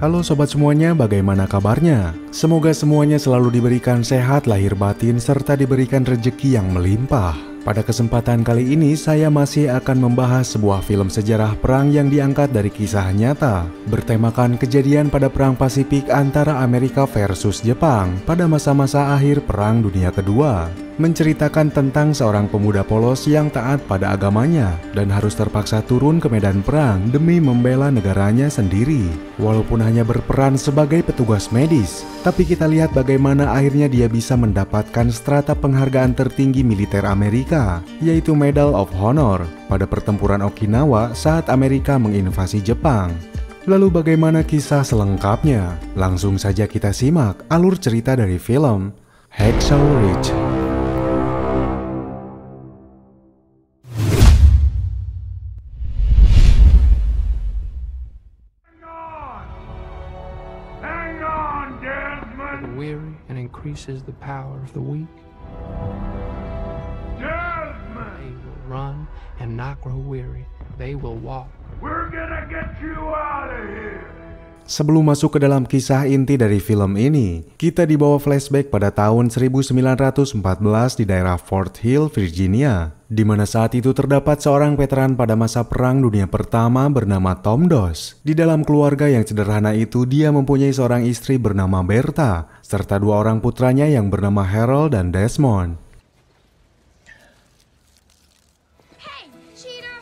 Halo sobat semuanya, bagaimana kabarnya? Semoga semuanya selalu diberikan sehat lahir batin serta diberikan rezeki yang melimpah. Pada kesempatan kali ini saya masih akan membahas sebuah film sejarah perang yang diangkat dari kisah nyata, bertemakan kejadian pada Perang Pasifik antara Amerika versus Jepang pada masa-masa akhir Perang Dunia Kedua. Menceritakan tentang seorang pemuda polos yang taat pada agamanya dan harus terpaksa turun ke medan perang demi membela negaranya sendiri. Walaupun hanya berperan sebagai petugas medis, tapi kita lihat bagaimana akhirnya dia bisa mendapatkan strata penghargaan tertinggi militer Amerika, yaitu Medal of Honor pada pertempuran Okinawa saat Amerika menginvasi Jepang. Lalu bagaimana kisah selengkapnya? Langsung saja kita simak alur cerita dari film Hacksaw Ridge. Weary and increases the power of the weak. Desmond! They will run and not grow weary. They will walk. We're gonna get you out of here! Sebelum masuk ke dalam kisah inti dari film ini, kita dibawa flashback pada tahun 1914 di daerah Fort Hill, Virginia, di mana saat itu terdapat seorang veteran pada masa Perang Dunia Pertama bernama Tom Doss. Di dalam keluarga yang sederhana itu, dia mempunyai seorang istri bernama Bertha, serta dua orang putranya yang bernama Harold dan Desmond. Hey, cheater!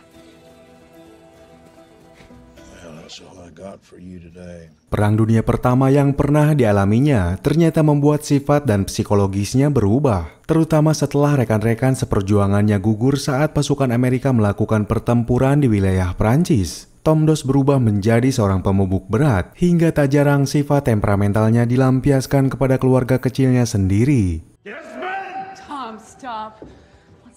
Well, that's all I got for you today. Perang Dunia Pertama yang pernah dialaminya ternyata membuat sifat dan psikologisnya berubah, terutama setelah rekan-rekan seperjuangannya gugur saat pasukan Amerika melakukan pertempuran di wilayah Prancis. Tom Doss berubah menjadi seorang pemabuk berat, hingga tak jarang sifat temperamentalnya dilampiaskan kepada keluarga kecilnya sendiri. Desmond! Tom, stop.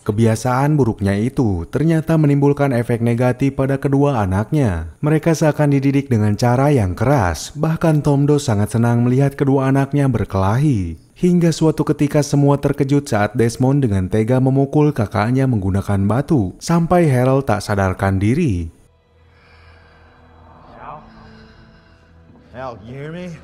Kebiasaan buruknya itu ternyata menimbulkan efek negatif pada kedua anaknya. Mereka seakan dididik dengan cara yang keras, bahkan Tom Doss sangat senang melihat kedua anaknya berkelahi. Hingga suatu ketika semua terkejut saat Desmond dengan tega memukul kakaknya menggunakan batu, sampai Harold tak sadarkan diri. Al, you hear me?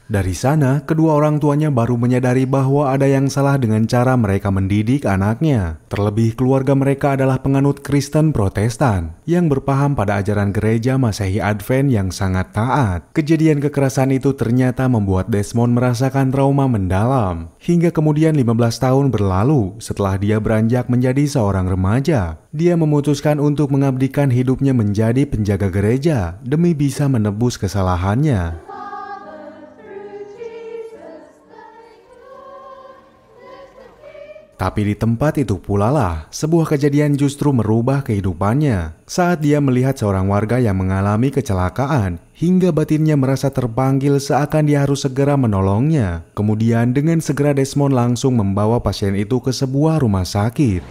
Dari sana, kedua orang tuanya baru menyadari bahwa ada yang salah dengan cara mereka mendidik anaknya. Terlebih keluarga mereka adalah penganut Kristen Protestan yang berpaham pada ajaran gereja Masehi Advent yang sangat taat. Kejadian kekerasan itu ternyata membuat Desmond merasakan trauma mendalam. Hingga kemudian 15 tahun berlalu setelah dia beranjak menjadi seorang remaja. Dia memutuskan untuk mengabdikan hidupnya menjadi penjaga gereja demi bisa menebus kesalahannya. Tapi di tempat itu pula lah, sebuah kejadian justru merubah kehidupannya. Saat dia melihat seorang warga yang mengalami kecelakaan, hingga batinnya merasa terpanggil seakan dia harus segera menolongnya. Kemudian dengan segera Desmond langsung membawa pasien itu ke sebuah rumah sakit.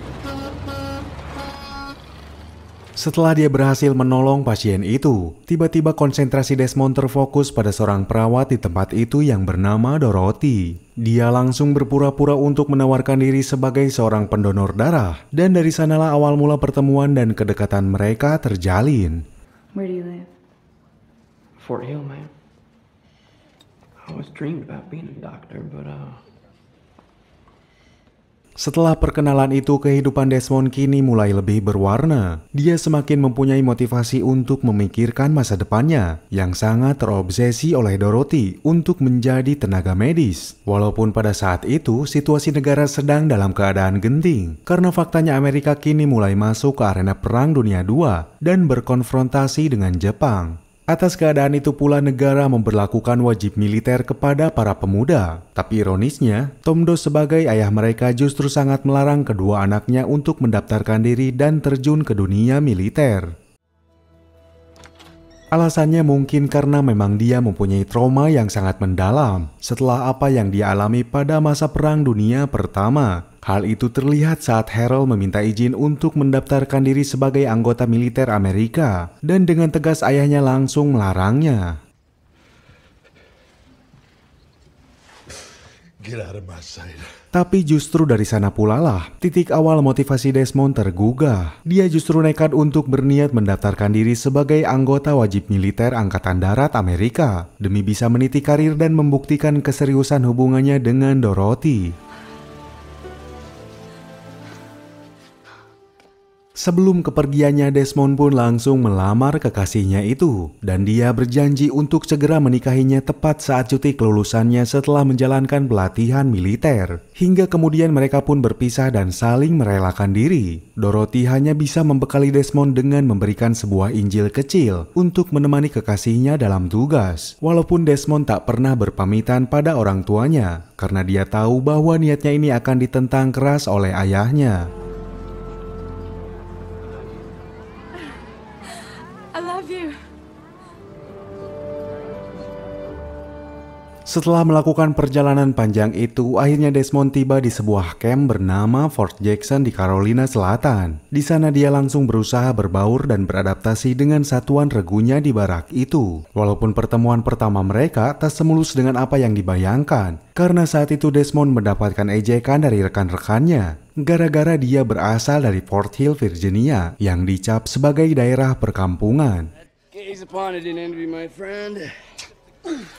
Setelah dia berhasil menolong pasien itu, tiba-tiba konsentrasi Desmond terfokus pada seorang perawat di tempat itu yang bernama Dorothy. Dia langsung berpura-pura untuk menawarkan diri sebagai seorang pendonor darah, dan dari sanalah awal mula pertemuan dan kedekatan mereka terjalin. Where do you live? Fort Hill, man. I always dreamed about being a doctor, but Setelah perkenalan itu, kehidupan Desmond kini mulai lebih berwarna. Dia semakin mempunyai motivasi untuk memikirkan masa depannya, yang sangat terobsesi oleh Dorothy untuk menjadi tenaga medis. Walaupun pada saat itu, situasi negara sedang dalam keadaan genting, karena faktanya Amerika kini mulai masuk ke arena Perang Dunia II dan berkonfrontasi dengan Jepang. Atas keadaan itu pula negara memberlakukan wajib militer kepada para pemuda. Tapi ironisnya, Tom Doss sebagai ayah mereka justru sangat melarang kedua anaknya untuk mendaftarkan diri dan terjun ke dunia militer. Alasannya mungkin karena memang dia mempunyai trauma yang sangat mendalam setelah apa yang dia alami pada masa Perang Dunia Pertama. Hal itu terlihat saat Harold meminta izin untuk mendaftarkan diri sebagai anggota militer Amerika, dan dengan tegas ayahnya langsung melarangnya. Get out of my sight. Tapi justru dari sana pula lah titik awal motivasi Desmond tergugah. Dia justru nekat untuk berniat mendaftarkan diri sebagai anggota wajib militer Angkatan Darat Amerika demi bisa meniti karir dan membuktikan keseriusan hubungannya dengan Dorothy. Sebelum kepergiannya, Desmond pun langsung melamar kekasihnya itu, dan dia berjanji untuk segera menikahinya tepat saat cuti kelulusannya setelah menjalankan pelatihan militer. Hingga kemudian mereka pun berpisah dan saling merelakan diri. Dorothy hanya bisa membekali Desmond dengan memberikan sebuah Injil kecil untuk menemani kekasihnya dalam tugas. Walaupun Desmond tak pernah berpamitan pada orang tuanya, karena dia tahu bahwa niatnya ini akan ditentang keras oleh ayahnya. Setelah melakukan perjalanan panjang itu, akhirnya Desmond tiba di sebuah camp bernama Fort Jackson di Carolina Selatan. Di sana dia langsung berusaha berbaur dan beradaptasi dengan satuan regunya di barak itu. Walaupun pertemuan pertama mereka tak semulus dengan apa yang dibayangkan, karena saat itu Desmond mendapatkan ejekan dari rekan-rekannya gara-gara dia berasal dari Fort Hill, Virginia, yang dicap sebagai daerah perkampungan.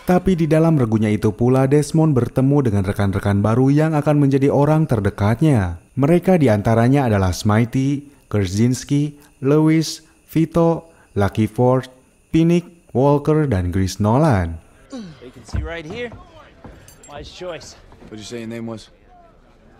Tapi di dalam regunya itu pula Desmond bertemu dengan rekan-rekan baru yang akan menjadi orang terdekatnya. Mereka diantaranya adalah Smitey, Kerzinski, Lewis, Vito, Lucky Ford, Pinnick, Walker, dan Chris Nolan.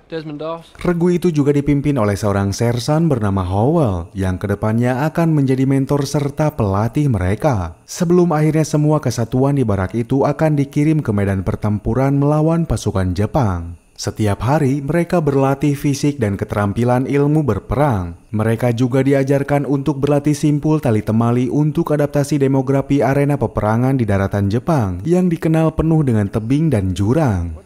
Desmond Doss. Regu itu juga dipimpin oleh seorang sersan bernama Howell yang kedepannya akan menjadi mentor serta pelatih mereka. Sebelum akhirnya semua kesatuan di barak itu akan dikirim ke medan pertempuran melawan pasukan Jepang. Setiap hari mereka berlatih fisik dan keterampilan ilmu berperang. Mereka juga diajarkan untuk berlatih simpul tali temali untuk adaptasi demografi arena peperangan di daratan Jepang yang dikenal penuh dengan tebing dan jurang.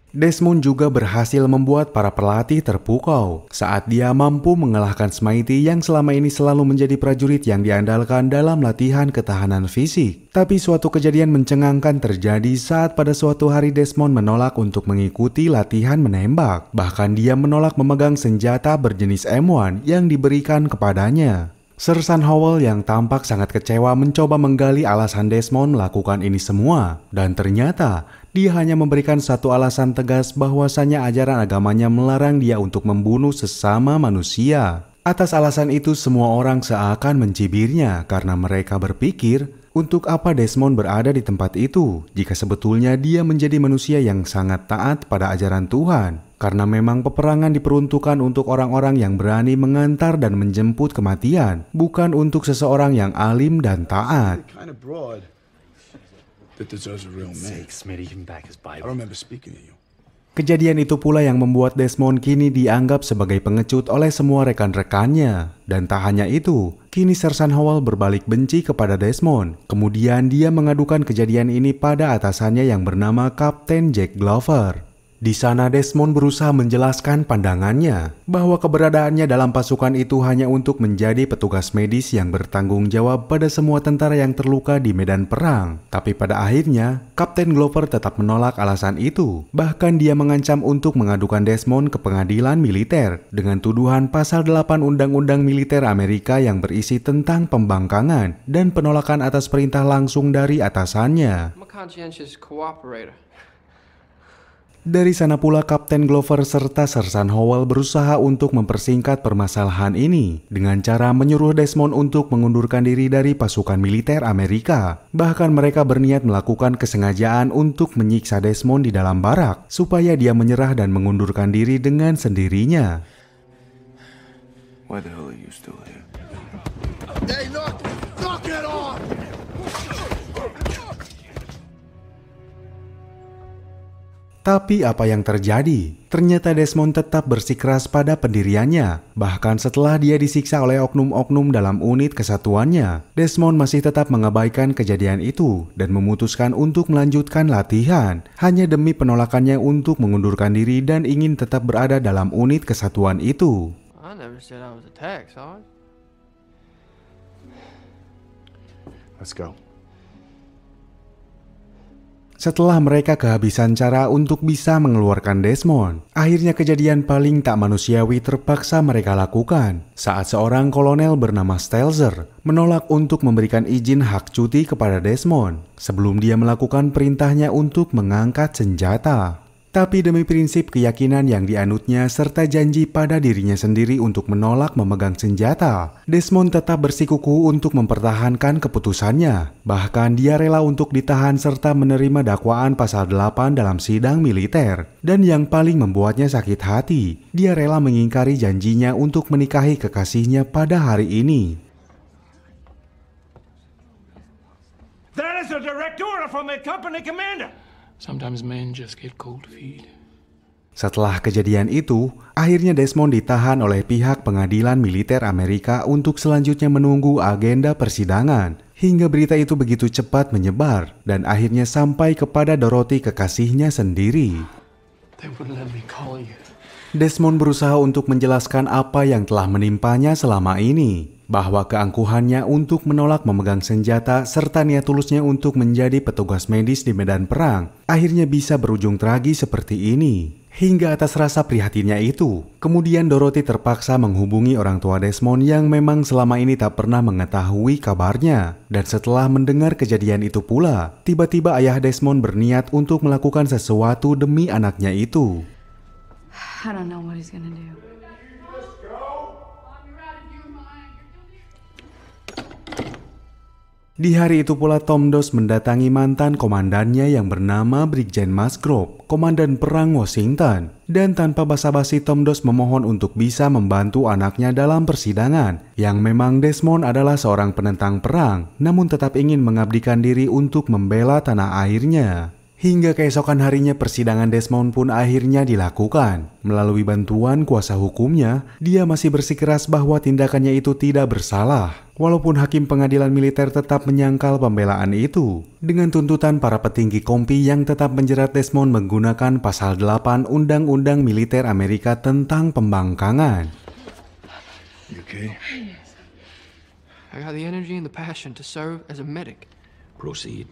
Desmond juga berhasil membuat para pelatih terpukau saat dia mampu mengalahkan Smitey yang selama ini selalu menjadi prajurit yang diandalkan dalam latihan ketahanan fisik. Tapi suatu kejadian mencengangkan terjadi saat pada suatu hari Desmond menolak untuk mengikuti latihan menembak. Bahkan dia menolak memegang senjata berjenis M1 yang diberikan kepadanya. Sersan Howell yang tampak sangat kecewa mencoba menggali alasan Desmond melakukan ini semua. Dan ternyata dia hanya memberikan satu alasan tegas bahwasanya ajaran agamanya melarang dia untuk membunuh sesama manusia. Atas alasan itu semua orang seakan mencibirnya karena mereka berpikir, untuk apa Desmond berada di tempat itu jika sebetulnya dia menjadi manusia yang sangat taat pada ajaran Tuhan. Karena memang peperangan diperuntukkan untuk orang-orang yang berani mengantar dan menjemput kematian, bukan untuk seseorang yang alim dan taat. Kejadian itu pula yang membuat Desmond kini dianggap sebagai pengecut oleh semua rekan-rekannya. Dan tak hanya itu, kini Sersan Howell berbalik benci kepada Desmond. Kemudian dia mengadukan kejadian ini pada atasannya yang bernama Kapten Jack Glover. Di sana Desmond berusaha menjelaskan pandangannya bahwa keberadaannya dalam pasukan itu hanya untuk menjadi petugas medis yang bertanggung jawab pada semua tentara yang terluka di medan perang. Tapi pada akhirnya, Kapten Glover tetap menolak alasan itu. Bahkan dia mengancam untuk mengadukan Desmond ke pengadilan militer dengan tuduhan pasal 8 Undang-Undang Militer Amerika yang berisi tentang pembangkangan dan penolakan atas perintah langsung dari atasannya. I'm a conscientious cooperator. Dari sana pula Kapten Glover serta Sersan Howell berusaha untuk mempersingkat permasalahan ini dengan cara menyuruh Desmond untuk mengundurkan diri dari pasukan militer Amerika. Bahkan mereka berniat melakukan kesengajaan untuk menyiksa Desmond di dalam barak supaya dia menyerah dan mengundurkan diri dengan sendirinya. Why the hell are you still here? Hey, knock it off! Tapi apa yang terjadi? Ternyata Desmond tetap bersikeras pada pendiriannya. Bahkan setelah dia disiksa oleh oknum-oknum dalam unit kesatuannya, Desmond masih tetap mengabaikan kejadian itu dan memutuskan untuk melanjutkan latihan hanya demi penolakannya untuk mengundurkan diri dan ingin tetap berada dalam unit kesatuan itu. I never said I was attacked, Sarge. Let's go. Setelah mereka kehabisan cara untuk bisa mengeluarkan Desmond, akhirnya kejadian paling tak manusiawi terpaksa mereka lakukan saat seorang kolonel bernama Stelzer menolak untuk memberikan izin hak cuti kepada Desmond sebelum dia melakukan perintahnya untuk mengangkat senjata. Tapi demi prinsip keyakinan yang dianutnya serta janji pada dirinya sendiri untuk menolak memegang senjata, Desmond tetap bersikukuh untuk mempertahankan keputusannya. Bahkan dia rela untuk ditahan serta menerima dakwaan pasal 8 dalam sidang militer. Dan yang paling membuatnya sakit hati, dia rela mengingkari janjinya untuk menikahi kekasihnya pada hari ini. That is a direct order from the company commander. Sometimes men just get cold feet. Setelah kejadian itu, akhirnya Desmond ditahan oleh pihak pengadilan militer Amerika untuk selanjutnya menunggu agenda persidangan. Hingga berita itu begitu cepat menyebar dan akhirnya sampai kepada Dorothy kekasihnya sendiri. They wouldn't let me call you. Desmond berusaha untuk menjelaskan apa yang telah menimpanya selama ini. Bahwa keangkuhannya untuk menolak memegang senjata serta niat tulusnya untuk menjadi petugas medis di medan perang akhirnya bisa berujung tragis seperti ini. Hingga atas rasa prihatinnya itu, kemudian Dorothy terpaksa menghubungi orang tua Desmond yang memang selama ini tak pernah mengetahui kabarnya. Dan setelah mendengar kejadian itu pula, tiba-tiba ayah Desmond berniat untuk melakukan sesuatu demi anaknya itu. I don't know what he's gonna do. Di hari itu pula Tom Doss mendatangi mantan komandannya yang bernama Brigjen Musgrove, komandan perang Washington. Dan tanpa basa-basi Tom Doss memohon untuk bisa membantu anaknya dalam persidangan. Yang memang Desmond adalah seorang penentang perang, namun tetap ingin mengabdikan diri untuk membela tanah airnya. Hingga keesokan harinya persidangan Desmond pun akhirnya dilakukan. Melalui bantuan kuasa hukumnya, dia masih bersikeras bahwa tindakannya itu tidak bersalah. Walaupun hakim pengadilan militer tetap menyangkal pembelaan itu. Dengan tuntutan para petinggi kompi yang tetap menjerat Desmond menggunakan pasal 8 Undang-Undang Militer Amerika tentang pembangkangan. You okay? I got the energy and the passion to serve as a medic. Proceed.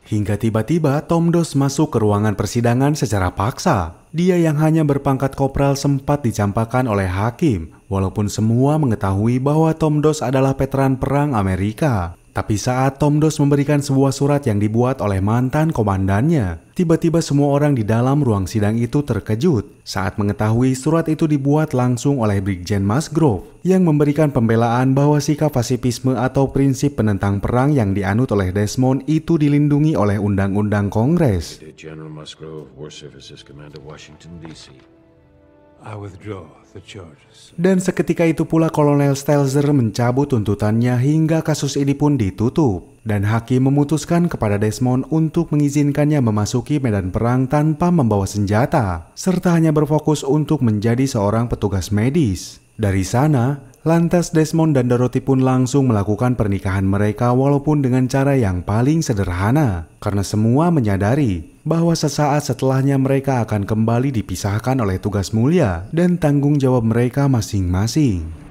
Hingga tiba-tiba Tom Doss masuk ke ruangan persidangan secara paksa. Dia yang hanya berpangkat kopral sempat dicampakkan oleh hakim, walaupun semua mengetahui bahwa Tom Doss adalah veteran perang Amerika. Tapi saat Tom Doss memberikan sebuah surat yang dibuat oleh mantan komandannya, tiba-tiba semua orang di dalam ruang sidang itu terkejut saat mengetahui surat itu dibuat langsung oleh Brigjen Musgrove yang memberikan pembelaan bahwa sikap pasifisme atau prinsip penentang perang yang dianut oleh Desmond itu dilindungi oleh Undang-Undang Kongres. General Musgrove, War Services Commander, Washington, D.C. I withdraw the charges. Dan seketika itu pula Kolonel Stelzer mencabut tuntutannya hingga kasus ini pun ditutup. Dan hakim memutuskan kepada Desmond untuk mengizinkannya memasuki medan perang tanpa membawa senjata, serta hanya berfokus untuk menjadi seorang petugas medis. Dari sana, lantas Desmond dan Dorothy pun langsung melakukan pernikahan mereka walaupun dengan cara yang paling sederhana. Karena semua menyadari bahwa sesaat setelahnya mereka akan kembali dipisahkan oleh tugas mulia dan tanggung jawab mereka masing-masing.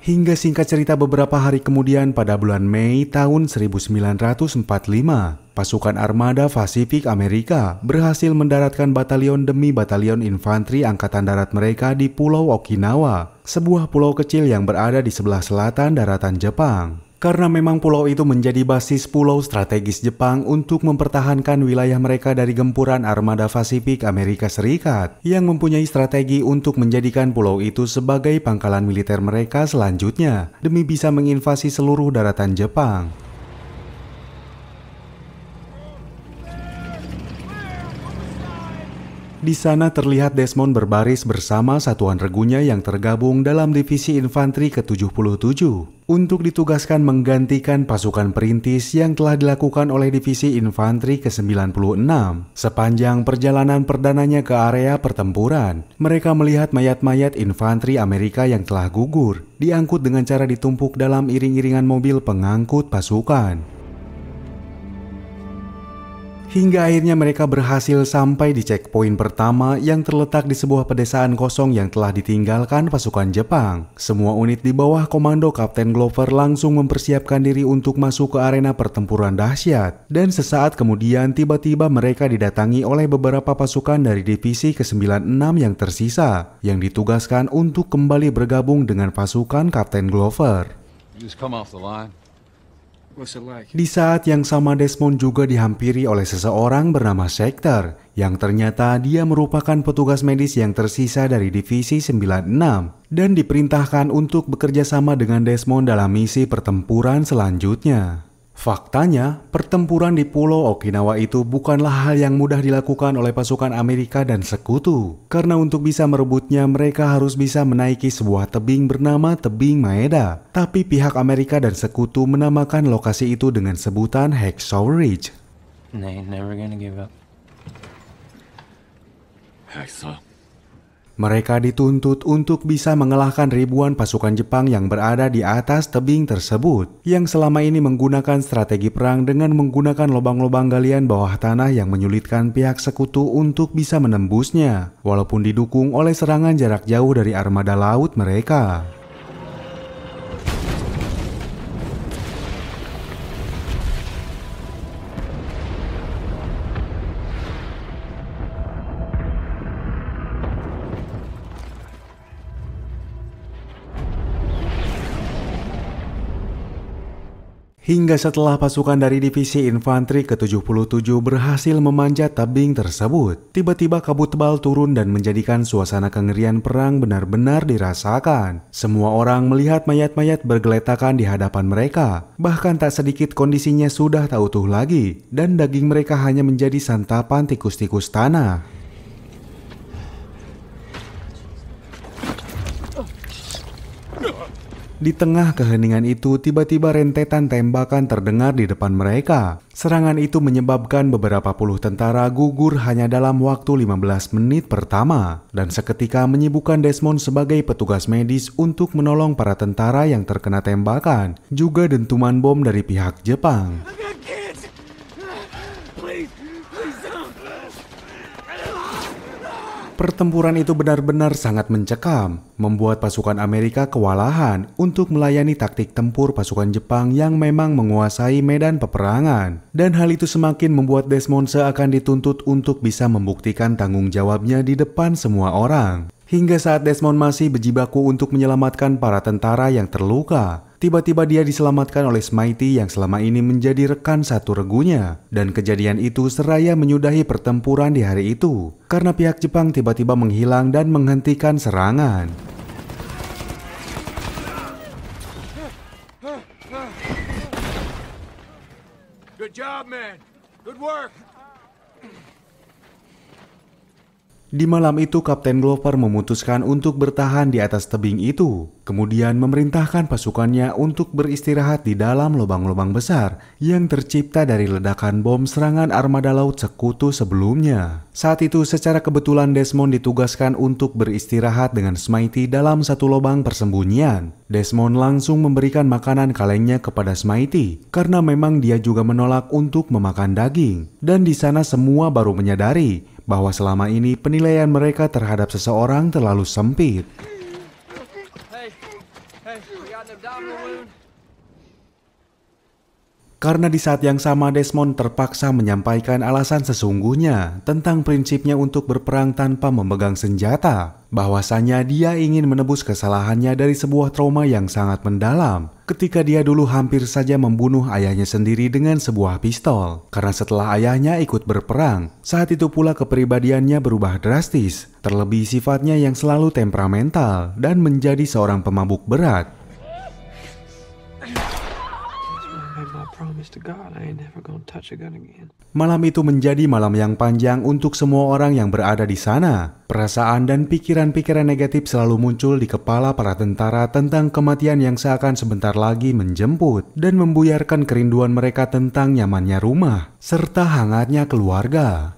Hingga singkat cerita beberapa hari kemudian pada bulan Mei tahun 1945, pasukan armada Pasifik Amerika berhasil mendaratkan batalion demi batalion infanteri angkatan darat mereka di Pulau Okinawa, sebuah pulau kecil yang berada di sebelah selatan daratan Jepang. Karena memang pulau itu menjadi basis pulau strategis Jepang untuk mempertahankan wilayah mereka dari gempuran armada Pasifik Amerika Serikat yang mempunyai strategi untuk menjadikan pulau itu sebagai pangkalan militer mereka selanjutnya demi bisa menginvasi seluruh daratan Jepang. Di sana terlihat Desmond berbaris bersama satuan regunya yang tergabung dalam divisi infanteri ke-77 untuk ditugaskan menggantikan pasukan perintis yang telah dilakukan oleh divisi infanteri ke-96. Sepanjang perjalanan perdananya ke area pertempuran, mereka melihat mayat-mayat infanteri Amerika yang telah gugur diangkut dengan cara ditumpuk dalam iring-iringan mobil pengangkut pasukan. Hingga akhirnya mereka berhasil sampai di checkpoint pertama yang terletak di sebuah pedesaan kosong yang telah ditinggalkan pasukan Jepang. Semua unit di bawah komando Kapten Glover langsung mempersiapkan diri untuk masuk ke arena pertempuran dahsyat. Dan sesaat kemudian tiba-tiba mereka didatangi oleh beberapa pasukan dari divisi ke-96 yang tersisa, yang ditugaskan untuk kembali bergabung dengan pasukan Kapten Glover. Just come off the line. What's it like? Di saat yang sama Desmond juga dihampiri oleh seseorang bernama Schechter, yang ternyata dia merupakan petugas medis yang tersisa dari divisi 96 dan diperintahkan untuk bekerja sama dengan Desmond dalam misi pertempuran selanjutnya. Faktanya, pertempuran di Pulau Okinawa itu bukanlah hal yang mudah dilakukan oleh pasukan Amerika dan sekutu. Karena untuk bisa merebutnya, mereka harus bisa menaiki sebuah tebing bernama Tebing Maeda. Tapi pihak Amerika dan sekutu menamakan lokasi itu dengan sebutan Hacksaw Ridge. They ain't never gonna give up. Hacksaw. Mereka dituntut untuk bisa mengalahkan ribuan pasukan Jepang yang berada di atas tebing tersebut, yang selama ini menggunakan strategi perang dengan menggunakan lubang-lubang galian bawah tanah yang menyulitkan pihak sekutu untuk bisa menembusnya, walaupun didukung oleh serangan jarak jauh dari armada laut mereka. Hingga setelah pasukan dari divisi infanteri ke-77 berhasil memanjat tebing tersebut, tiba-tiba kabut tebal turun dan menjadikan suasana kengerian perang benar-benar dirasakan. Semua orang melihat mayat-mayat bergeletakan di hadapan mereka, bahkan tak sedikit kondisinya sudah tak utuh lagi, dan daging mereka hanya menjadi santapan tikus-tikus tanah. Di tengah keheningan itu, tiba-tiba rentetan tembakan terdengar di depan mereka. Serangan itu menyebabkan beberapa puluh tentara gugur hanya dalam waktu 15 menit pertama, dan seketika menyibukkan Desmond sebagai petugas medis untuk menolong para tentara yang terkena tembakan, juga dentuman bom dari pihak Jepang. Pertempuran itu benar-benar sangat mencekam, membuat pasukan Amerika kewalahan untuk melayani taktik tempur pasukan Jepang yang memang menguasai medan peperangan. Dan hal itu semakin membuat Desmond seakan dituntut untuk bisa membuktikan tanggung jawabnya di depan semua orang. Hingga saat Desmond masih berjibaku untuk menyelamatkan para tentara yang terluka, tiba-tiba dia diselamatkan oleh Smitey yang selama ini menjadi rekan satu regunya. Dan kejadian itu seraya menyudahi pertempuran di hari itu, karena pihak Jepang tiba-tiba menghilang dan menghentikan serangan. Good job, man. Good work. Di malam itu, Kapten Glover memutuskan untuk bertahan di atas tebing itu, kemudian memerintahkan pasukannya untuk beristirahat di dalam lubang-lubang besar yang tercipta dari ledakan bom serangan armada laut sekutu sebelumnya. Saat itu, secara kebetulan Desmond ditugaskan untuk beristirahat dengan Smitey dalam satu lubang persembunyian. Desmond langsung memberikan makanan kalengnya kepada Smitey, karena memang dia juga menolak untuk memakan daging. Dan di sana semua baru menyadari bahwa selama ini penilaian mereka terhadap seseorang terlalu sempit. Karena di saat yang sama Desmond terpaksa menyampaikan alasan sesungguhnya tentang prinsipnya untuk berperang tanpa memegang senjata. Bahwasanya dia ingin menebus kesalahannya dari sebuah trauma yang sangat mendalam ketika dia dulu hampir saja membunuh ayahnya sendiri dengan sebuah pistol. Karena setelah ayahnya ikut berperang, saat itu pula kepribadiannya berubah drastis, terlebih sifatnya yang selalu temperamental dan menjadi seorang pemabuk berat. Malam itu menjadi malam yang panjang untuk semua orang yang berada di sana. Perasaan dan pikiran-pikiran negatif selalu muncul di kepala para tentara tentang kematian yang seakan sebentar lagi menjemput dan membuyarkan kerinduan mereka tentang nyamannya rumah serta hangatnya keluarga.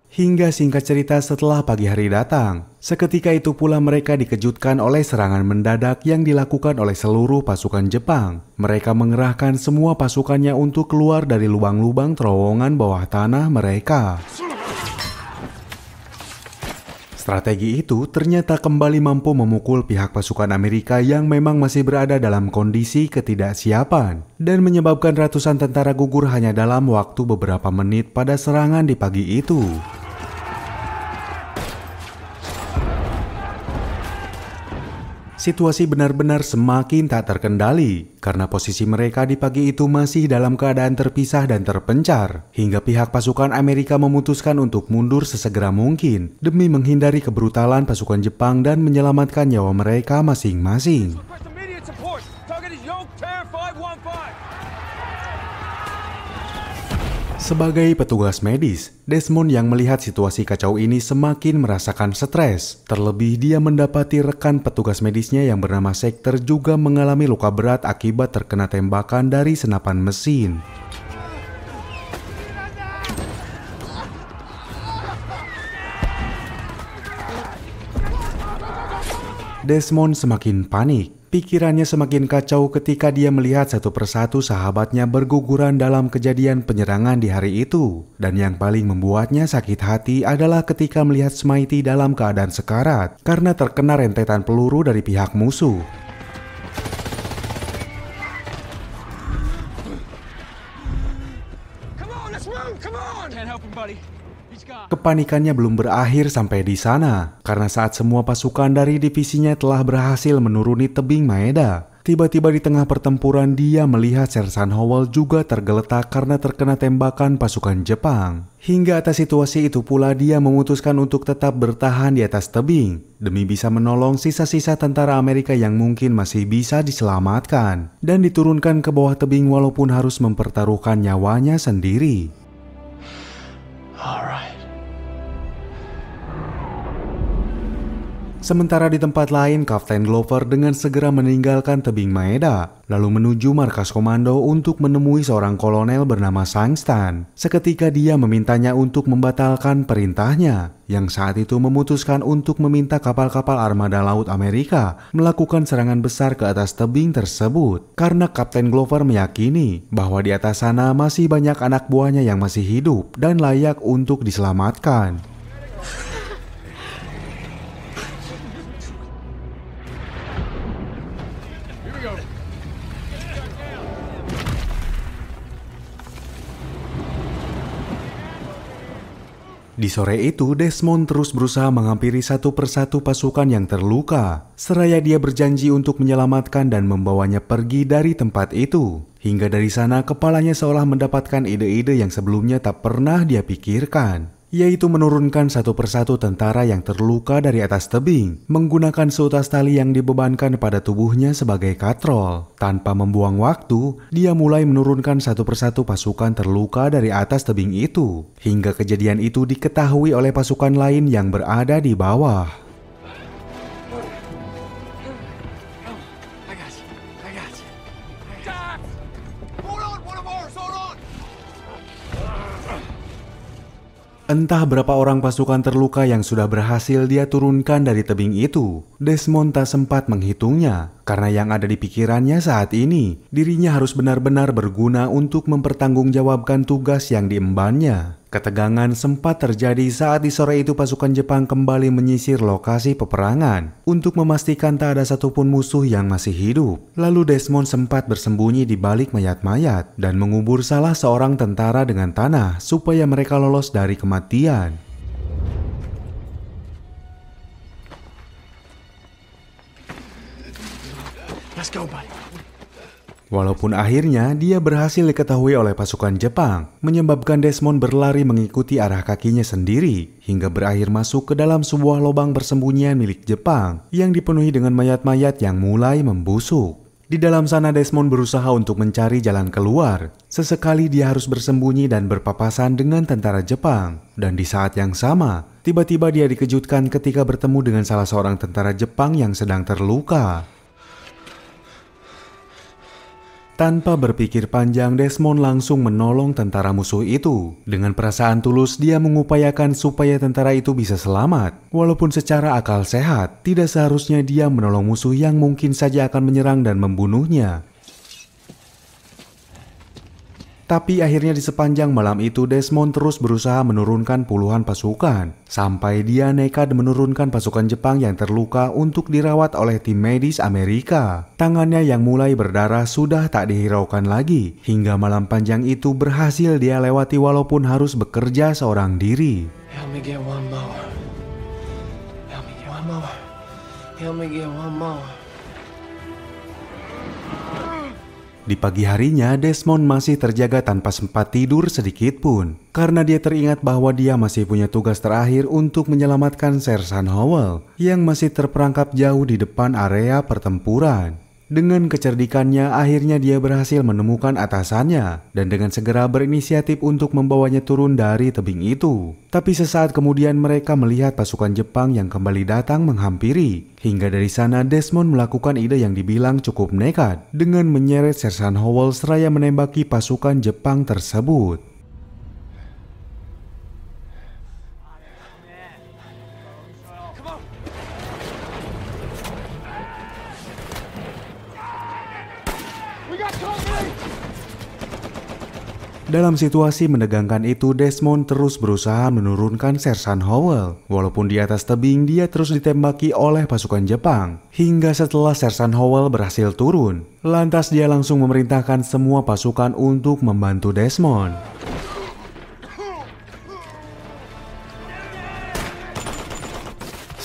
Hingga singkat cerita setelah pagi hari datang, seketika itu pula mereka dikejutkan oleh serangan mendadak yang dilakukan oleh seluruh pasukan Jepang. Mereka mengerahkan semua pasukannya untuk keluar dari lubang-lubang terowongan bawah tanah mereka. Strategi itu ternyata kembali mampu memukul pihak pasukan Amerika yang memang masih berada dalam kondisi ketidaksiapan dan menyebabkan ratusan tentara gugur hanya dalam waktu beberapa menit pada serangan di pagi itu. Situasi benar-benar semakin tak terkendali karena posisi mereka di pagi itu masih dalam keadaan terpisah dan terpencar, hingga pihak pasukan Amerika memutuskan untuk mundur sesegera mungkin demi menghindari kebrutalan pasukan Jepang dan menyelamatkan nyawa mereka masing-masing. Sebagai petugas medis, Desmond yang melihat situasi kacau ini semakin merasakan stres. Terlebih dia mendapati rekan petugas medisnya yang bernama Sekter juga mengalami luka berat akibat terkena tembakan dari senapan mesin. Desmond semakin panik. Pikirannya semakin kacau ketika dia melihat satu persatu sahabatnya berguguran dalam kejadian penyerangan di hari itu. Dan yang paling membuatnya sakit hati adalah ketika melihat Smitey dalam keadaan sekarat karena terkena rentetan peluru dari pihak musuh. Kepanikannya belum berakhir sampai di sana, karena saat semua pasukan dari divisinya telah berhasil menuruni tebing Maeda, tiba-tiba di tengah pertempuran dia melihat Sersan Howell juga tergeletak karena terkena tembakan pasukan Jepang. Hingga atas situasi itu pula dia memutuskan untuk tetap bertahan di atas tebing, demi bisa menolong sisa-sisa tentara Amerika yang mungkin masih bisa diselamatkan, dan diturunkan ke bawah tebing walaupun harus mempertaruhkan nyawanya sendiri. Sementara di tempat lain, Kapten Glover dengan segera meninggalkan tebing Maeda, lalu menuju markas komando untuk menemui seorang kolonel bernama Sangstan. Seketika dia memintanya untuk membatalkan perintahnya, yang saat itu memutuskan untuk meminta kapal-kapal armada laut Amerika melakukan serangan besar ke atas tebing tersebut. Karena Kapten Glover meyakini bahwa di atas sana masih banyak anak buahnya yang masih hidup dan layak untuk diselamatkan. Di sore itu, Desmond terus berusaha menghampiri satu persatu pasukan yang terluka, seraya dia berjanji untuk menyelamatkan dan membawanya pergi dari tempat itu. Hingga dari sana, kepalanya seolah mendapatkan ide-ide yang sebelumnya tak pernah dia pikirkan, yaitu menurunkan satu persatu tentara yang terluka dari atas tebing, menggunakan seutas tali yang dibebankan pada tubuhnya sebagai katrol. Tanpa membuang waktu, dia mulai menurunkan satu persatu pasukan terluka dari atas tebing itu, hingga kejadian itu diketahui oleh pasukan lain yang berada di bawah. Entah berapa orang pasukan terluka yang sudah berhasil dia turunkan dari tebing itu. Desmond tak sempat menghitungnya, karena yang ada di pikirannya saat ini, dirinya harus benar-benar berguna untuk mempertanggungjawabkan tugas yang diembannya. Ketegangan sempat terjadi saat di sore itu pasukan Jepang kembali menyisir lokasi peperangan untuk memastikan tak ada satupun musuh yang masih hidup. Lalu Desmond sempat bersembunyi di balik mayat-mayat dan mengubur salah seorang tentara dengan tanah supaya mereka lolos dari kematian. Let's go, buddy. Walaupun akhirnya dia berhasil diketahui oleh pasukan Jepang, menyebabkan Desmond berlari mengikuti arah kakinya sendiri hingga berakhir masuk ke dalam sebuah lubang persembunyian milik Jepang yang dipenuhi dengan mayat-mayat yang mulai membusuk. Di dalam sana Desmond berusaha untuk mencari jalan keluar. Sesekali dia harus bersembunyi dan berpapasan dengan tentara Jepang. Dan di saat yang sama, tiba-tiba dia dikejutkan ketika bertemu dengan salah seorang tentara Jepang yang sedang terluka. Tanpa berpikir panjang, Desmond langsung menolong tentara musuh itu. Dengan perasaan tulus, dia mengupayakan supaya tentara itu bisa selamat. Walaupun secara akal sehat, tidak seharusnya dia menolong musuh yang mungkin saja akan menyerang dan membunuhnya. Tapi akhirnya di sepanjang malam itu Desmond terus berusaha menurunkan puluhan pasukan. Sampai dia nekat menurunkan pasukan Jepang yang terluka untuk dirawat oleh tim medis Amerika. Tangannya yang mulai berdarah sudah tak dihiraukan lagi. Hingga malam panjang itu berhasil dia lewati walaupun harus bekerja seorang diri. Help me get one more. Help me get one more. Help me get one more. Di pagi harinya, Desmond masih terjaga tanpa sempat tidur sedikit pun. Karena dia teringat bahwa dia masih punya tugas terakhir untuk menyelamatkan Sersan Howell yang masih terperangkap jauh di depan area pertempuran. Dengan kecerdikannya, akhirnya dia berhasil menemukan atasannya dan dengan segera berinisiatif untuk membawanya turun dari tebing itu. Tapi sesaat kemudian mereka melihat pasukan Jepang yang kembali datang menghampiri. Hingga dari sana Desmond melakukan ide yang dibilang cukup nekat dengan menyeret Sersan Howell seraya menembaki pasukan Jepang tersebut. Dalam situasi menegangkan itu, Desmond terus berusaha menurunkan Sersan Howell. Walaupun di atas tebing, dia terus ditembaki oleh pasukan Jepang. Hingga setelah Sersan Howell berhasil turun, lantas dia langsung memerintahkan semua pasukan untuk membantu Desmond.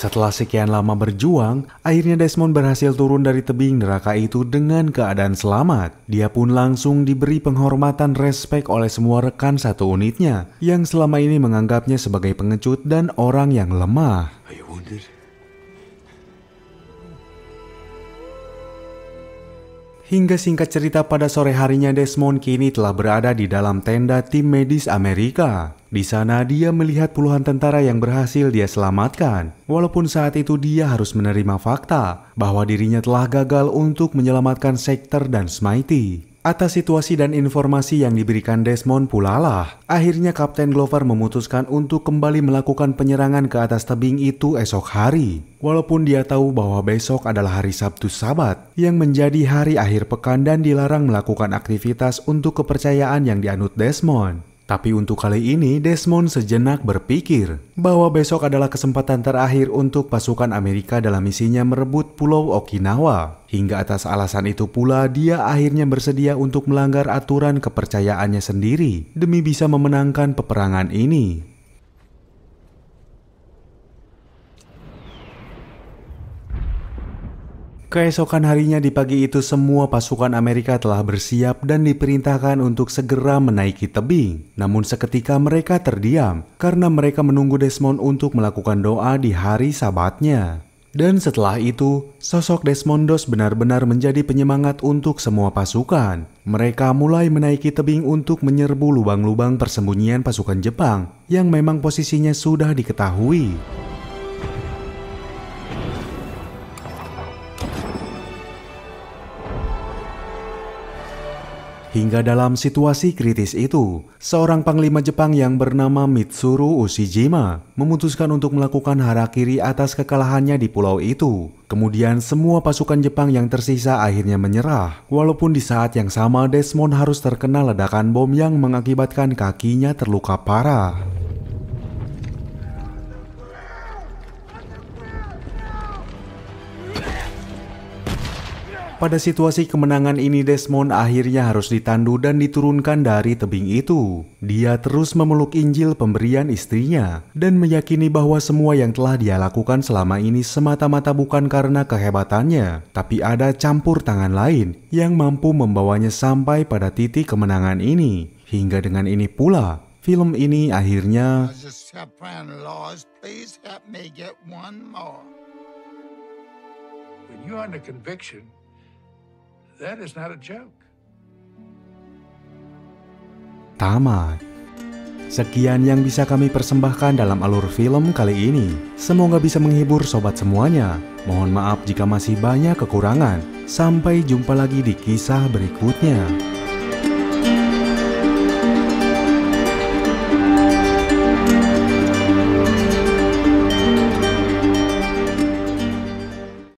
Setelah sekian lama berjuang, akhirnya Desmond berhasil turun dari tebing neraka itu dengan keadaan selamat. Dia pun langsung diberi penghormatan respek oleh semua rekan satu unitnya yang selama ini menganggapnya sebagai pengecut dan orang yang lemah. Are you wounded? Hingga singkat cerita pada sore harinya Desmond kini telah berada di dalam tenda tim medis Amerika. Di sana dia melihat puluhan tentara yang berhasil dia selamatkan. Walaupun saat itu dia harus menerima fakta bahwa dirinya telah gagal untuk menyelamatkan Sektor dan Smitey. Atas situasi dan informasi yang diberikan Desmond pula lah, akhirnya Kapten Glover memutuskan untuk kembali melakukan penyerangan ke atas tebing itu esok hari. Walaupun dia tahu bahwa besok adalah hari Sabtu Sabat, yang menjadi hari akhir pekan dan dilarang melakukan aktivitas untuk kepercayaan yang dianut Desmond. Tapi untuk kali ini Desmond sejenak berpikir bahwa besok adalah kesempatan terakhir untuk pasukan Amerika dalam misinya merebut Pulau Okinawa. Hingga atas alasan itu pula dia akhirnya bersedia untuk melanggar aturan kepercayaannya sendiri demi bisa memenangkan peperangan ini. Keesokan harinya di pagi itu semua pasukan Amerika telah bersiap dan diperintahkan untuk segera menaiki tebing. Namun seketika mereka terdiam karena mereka menunggu Desmond untuk melakukan doa di hari Sabatnya. Dan setelah itu, sosok Desmond Doss benar-benar menjadi penyemangat untuk semua pasukan. Mereka mulai menaiki tebing untuk menyerbu lubang-lubang persembunyian pasukan Jepang yang memang posisinya sudah diketahui. Hingga dalam situasi kritis itu, seorang panglima Jepang yang bernama Mitsuru Ushijima memutuskan untuk melakukan harakiri atas kekalahannya di pulau itu. Kemudian semua pasukan Jepang yang tersisa akhirnya menyerah. Walaupun di saat yang sama Desmond harus terkena ledakan bom yang mengakibatkan kakinya terluka parah. Pada situasi kemenangan ini Desmond akhirnya harus ditandu dan diturunkan dari tebing itu. Dia terus memeluk Injil pemberian istrinya dan meyakini bahwa semua yang telah dia lakukan selama ini semata-mata bukan karena kehebatannya, tapi ada campur tangan lain yang mampu membawanya sampai pada titik kemenangan ini. Hingga dengan ini pula, film ini akhirnya That is not a joke. tamat. Sekian yang bisa kami persembahkan dalam alur film kali ini. Semoga bisa menghibur sobat semuanya. Mohon maaf jika masih banyak kekurangan. Sampai jumpa lagi di kisah berikutnya.